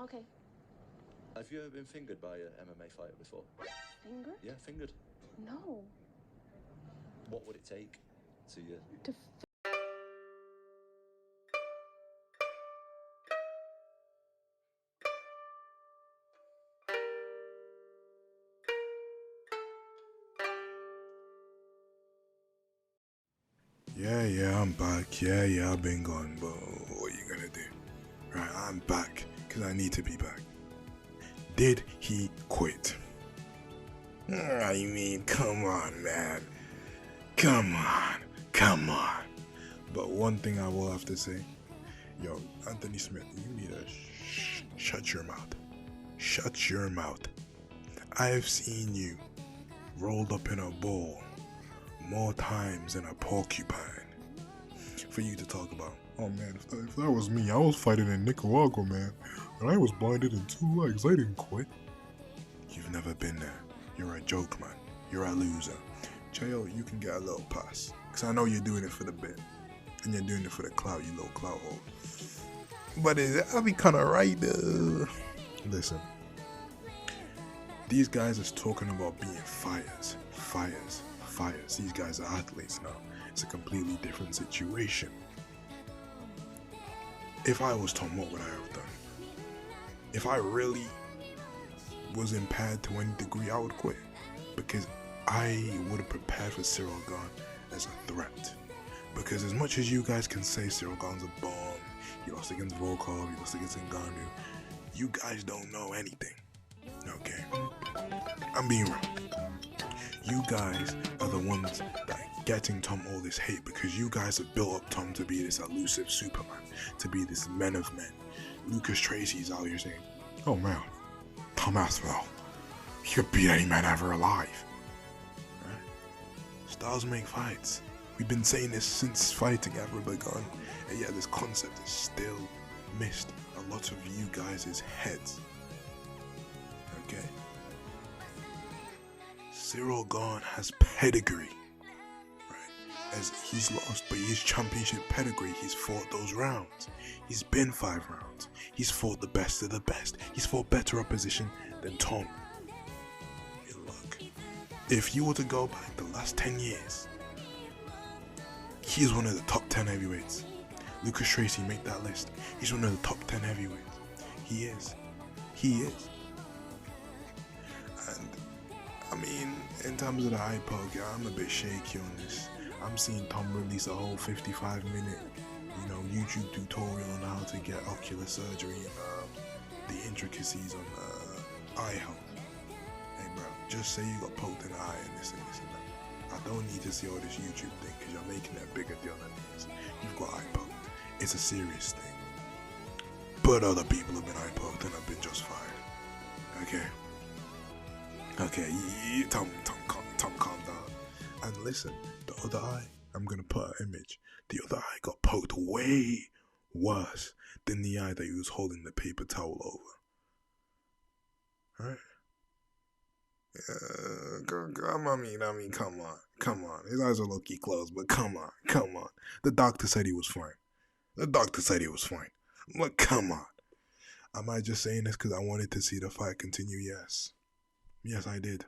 Okay. Have you ever been fingered by a MMA fighter before? Fingered? Yeah, fingered. No. What would it take to To Yeah, I'm back. Yeah, I've been gone, but what are you gonna do? Right, I'm back, because I need to be back. Did he quit? I mean, come on, man. Come on. But one thing I will have to say, yo, Anthony Smith, you need to shut your mouth. Shut your mouth. I've seen you rolled up in a ball more times than a porcupine for you to talk about. Oh man, if that was me, I was fighting in Nicaragua, man, and I was blinded in 2 legs. I didn't quit. You've never been there. You're a joke, man. You're a loser. Chayo, you can get a little pass, because I know you're doing it for the bit, and you're doing it for the clout, you little clout hole. But I'll be kind of right, though. Listen, these guys is talking about being fighters. These guys are athletes now. It's a completely different situation. If I was Tom, what would I have done? If I really was impaired to any degree, I would quit. Because I would have prepared for Ciryl Gane as a threat. Because as much as you guys can say Ciryl Gane's a bomb, he lost against Volkov, he lost against Ngannou, you guys don't know anything. Okay? I'm being real. You guys are the ones that are getting Tom all this hate because you guys have built up Tom to be this elusive Superman, to be this man of men. Lucas Tracy's out here saying, oh man, Tom Aspinall, he could beat any man ever alive. Right? Styles make fights. We've been saying this since fighting ever begun, and yet this concept is still missed a lot of you guys' heads. Okay? Ciryl Gane has pedigree, right? As he's lost, but his championship pedigree, he's fought those rounds. He's been 5 rounds. He's fought the best of the best. He's fought better opposition than Tom. Hey, look, if you were to go back the last 10 years, he's one of the top 10 heavyweights. Lucas Tracy, make that list. He's one of the top 10 heavyweights. He is. And I mean, in terms of the eye poke, I'm a bit shaky on this. I'm seeing Tom release a whole 55-minute, YouTube tutorial on how to get ocular surgery and the intricacies on eye health. Hey bro, just say you got poked in the eye and this and that. I don't need to see all this YouTube thing because you're making it a bigger deal than it is. You've got eye poked. It's a serious thing. But other people have been eye poked and have been just fine. Okay, Tom, calm down. And listen, the other eye, I'm gonna put an image. The other eye got poked way worse than the eye that he was holding the paper towel over. Right? I mean, come on. His eyes are low-key closed, but come on. The doctor said he was fine. But come on. Am I just saying this because I wanted to see the fight continue? Yes, I did.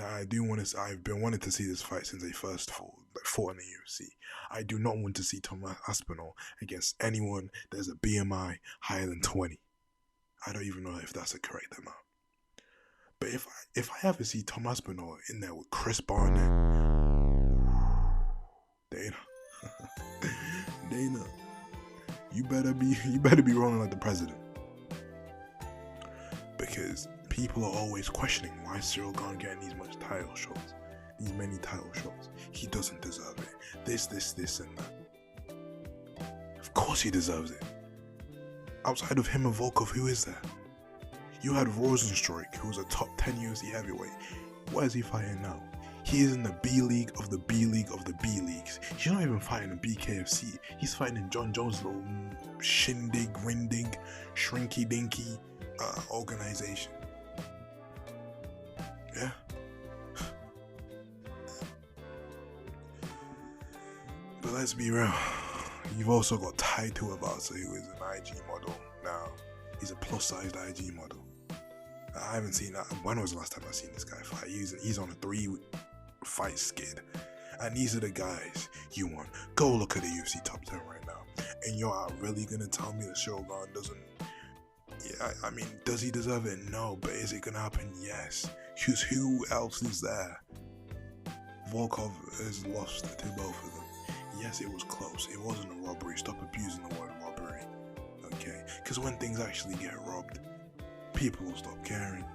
I do want to. I've been wanting to see this fight since they first fought in the UFC. I do not want to see Tom Aspinall against anyone that has a BMI higher than 20. I don't even know if that's a correct amount. But if I ever see Tom Aspinall in there with Chris Barnett, Dana, you better be rolling like the president, because people are always questioning why Ciryl Gane getting these many title shots. He doesn't deserve it. This and that. Of course he deserves it. Outside of him and Volkov, who is there? You had Rosenstruik, who was a top 10 UFC heavyweight. Where is he fighting now? He is in the B League of the B League of the B Leagues. He's not even fighting in BKFC. He's fighting in John Jones' little rindig, shrinky dinky organization. Yeah. But let's be real. You've also got Tai Tuivasa, who is an IG model now. He's a plus-sized IG model. I haven't seen that. When was the last time I seen this guy fight? He's on a 3-fight skid. And these are the guys you want. Go look at the UFC top 10 right now. And you're really gonna tell me that Ciryl Gane doesn't... Yeah, I mean, does he deserve it? No. But is it gonna happen? Yes. Because who else is there? Volkov has lost to both of them. Yes, it was close. It wasn't a robbery. Stop abusing the word robbery. Okay? Because when things actually get robbed, people will stop caring.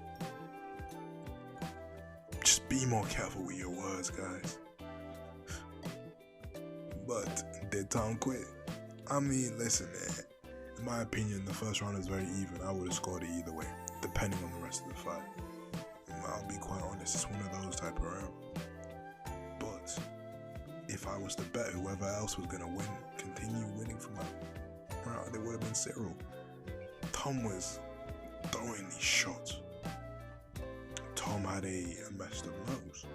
Just be more careful with your words, guys. But did Tom quit? I mean, listen, in my opinion, the first round is very even. I would have scored it either way, depending on the rest of the fight. I'll be quite honest, it's one of those type of rounds. But if I was to bet whoever else was going to win, continue winning from that round, it would have been Ciryl. Tom was throwing these shots. Tom had a messed up nose.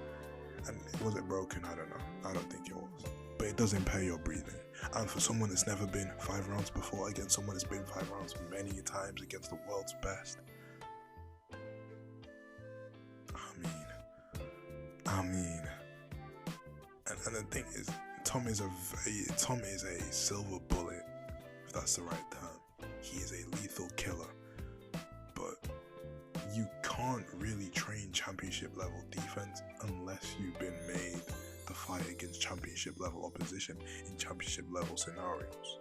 And was it broken? I don't know. I don't think it was. But it does impair your breathing. And for someone that's never been 5 rounds before, against someone that's been 5 rounds many times against the world's best, I mean, and the thing is, Tom is a silver bullet, if that's the right term. He is a lethal killer, but you can't really train championship level defense unless you've been made to fight against championship level opposition in championship level scenarios.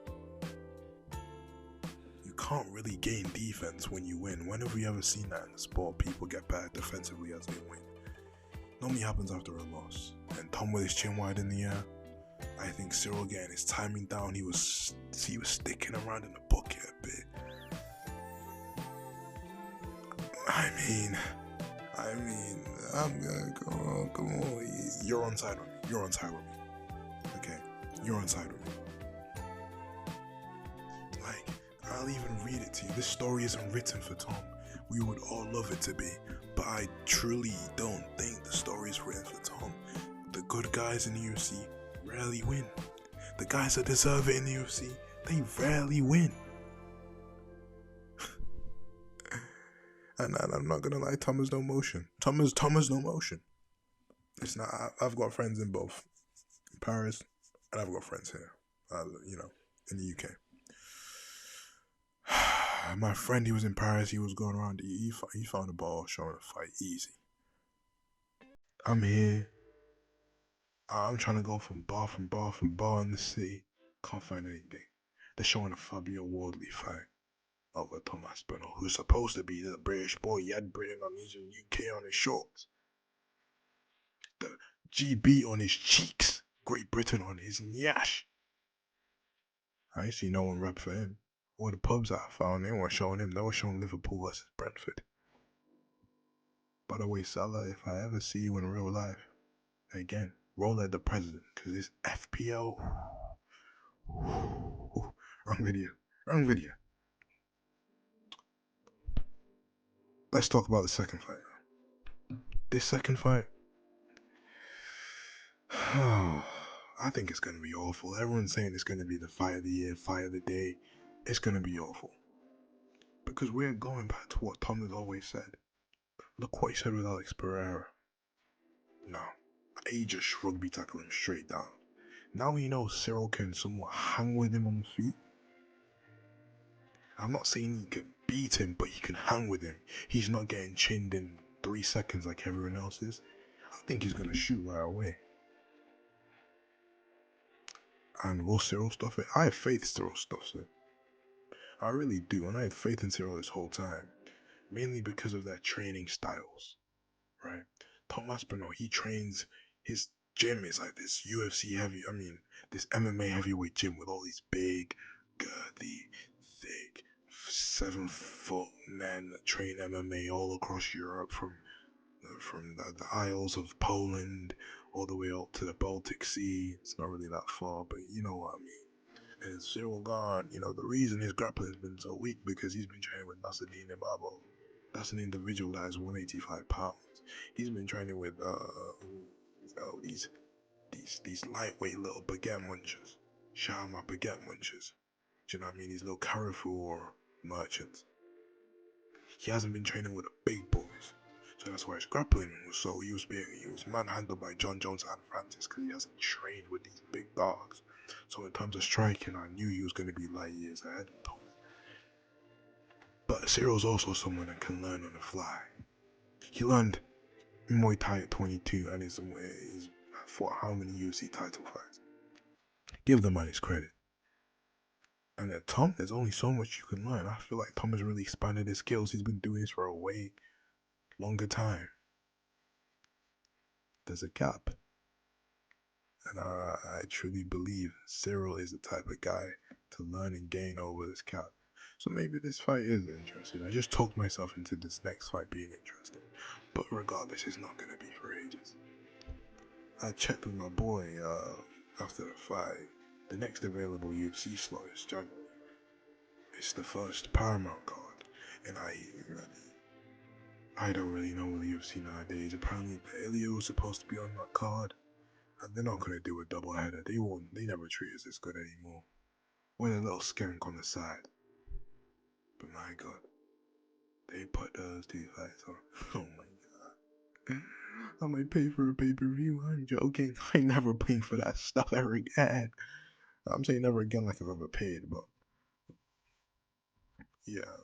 You can't really gain defense when you win. When have we ever seen that in the sport? People get better defensively as they win. Normally happens after a loss. And Tom with his chin wide in the air. I think Ciryl Gane, his timing down, he was sticking around in the bucket a bit. I mean, I'm gonna come on. You're on side with me. You're on side with me. Okay, you're on side with me. Like, I'll even read it to you. This story isn't written for Tom. We would all love it to be, but I truly don't think the story is written for Tom. The good guys in the UFC rarely win. The guys that deserve it in the UFC, they rarely win. And I'm not gonna lie, Tom has no motion. Tom has no motion. It's not. I've got friends in both Paris, and I've got friends here. In the UK. My friend, he was in Paris. He was going around. He found a ball showing a fight easy. I'm here. I'm trying to go from bar in the city. Can't find anything. They're showing a Fabio Wardley fight over Tom Aspinall, who's supposed to be the British boy. He had Britain on his UK on his shorts. The GB on his cheeks. Great Britain on his nyash. I ain't see no one rep for him. All the pubs that I found, they weren't showing him. They were showing Liverpool versus Brentford. By the way, Salah, if I ever see you in real life, again, roll at the president, because this FPL... Wrong video. Let's talk about the second fight. This second fight... I think it's going to be awful. Everyone's saying it's going to be the fight of the year, fight of the day. It's going to be awful. Because we're going back to what Tom has always said. Look what he said with Alex Pereira. No. He just rugby tackled him straight down. Now we know Ciryl can somewhat hang with him on the feet. I'm not saying he can beat him, but he can hang with him. He's not getting chinned in 3 seconds like everyone else is. I think he's going to shoot right away. And will Ciryl stuff it? I have faith Ciryl stuffs it. I really do, and I have faith in Ciryl this whole time. Mainly because of their training styles, right? Tom Aspinall, he trains, his gym is like this this MMA heavyweight gym with all these big, girthy, thick, 7-foot men that train MMA all across Europe, from the Isles of Poland all the way up to the Baltic Sea. It's not really that far, but you know what I mean. And Ciryl Gane, the reason his grappling has been so weak because he's been training with Nasruddin Imabo. That's an individual that is 185 pounds. He's been training with these lightweight little baguette munchers. Shout out my baguette munchers. Do you know what I mean? These little Carrefour merchants. He hasn't been training with the big boys. So that's why his grappling was so he was manhandled by John Jones and Francis because he hasn't trained with these big dogs. So in terms of striking, I knew he was going to be light years ahead. But Cyryl's also someone that can learn on the fly. He learned Muay Thai at 22 and he's fought how many UFC title fights. Give the man his credit. And at Tom, there's only so much you can learn. I feel like Tom has really expanded his skills. He's been doing this for a way longer time. There's a gap. And I truly believe Ciryl is the type of guy to learn and gain over this gap. So maybe this fight is interesting. I just talked myself into this next fight being interesting. But regardless, it's not going to be for ages. I checked with my boy after the fight. The next available UFC slot is January. It's the first Paramount card. And I don't really know the UFC nowadays. Apparently, Elio was supposed to be on that card. And they're not going to do a double header. They never treat us as good anymore. With a little skank on the side. But my god. They put those two fights on. Oh my god. I might pay for a pay-per-view. I'm joking. I ain't never paying for that stuff ever again. I'm saying never again like I've ever paid, but yeah.